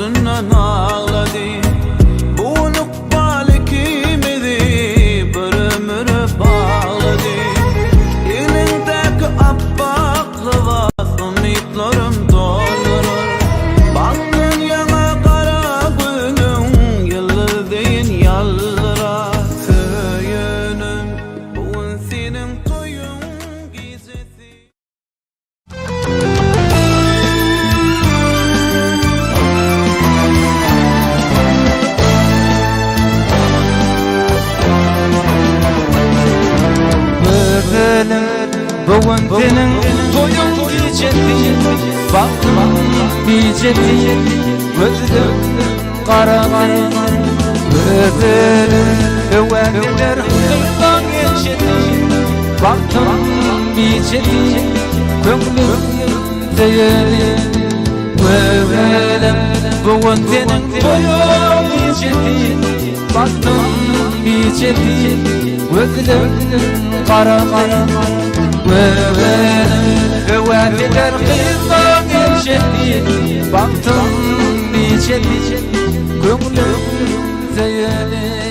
yüzünden ağladı. Bu unukbal ikimizi bir ömür bağladı. Elindeki appak livas umutlarım doldurur. Baktın yana kara günün yıllar deyin yallara. Söyünüm bugün senin toyun gecesi. Bugün senin toyun gecesi. Baktım gecesi gözüm karamayı. Övenler hırdan geçti. Baktım gecesi gönlüm değeri. Bugün senin toyun gecesi. Baktım gecesi gözüm karamayı. Övenler hırdan geçti. Baktım gecesi gönlüm değeri.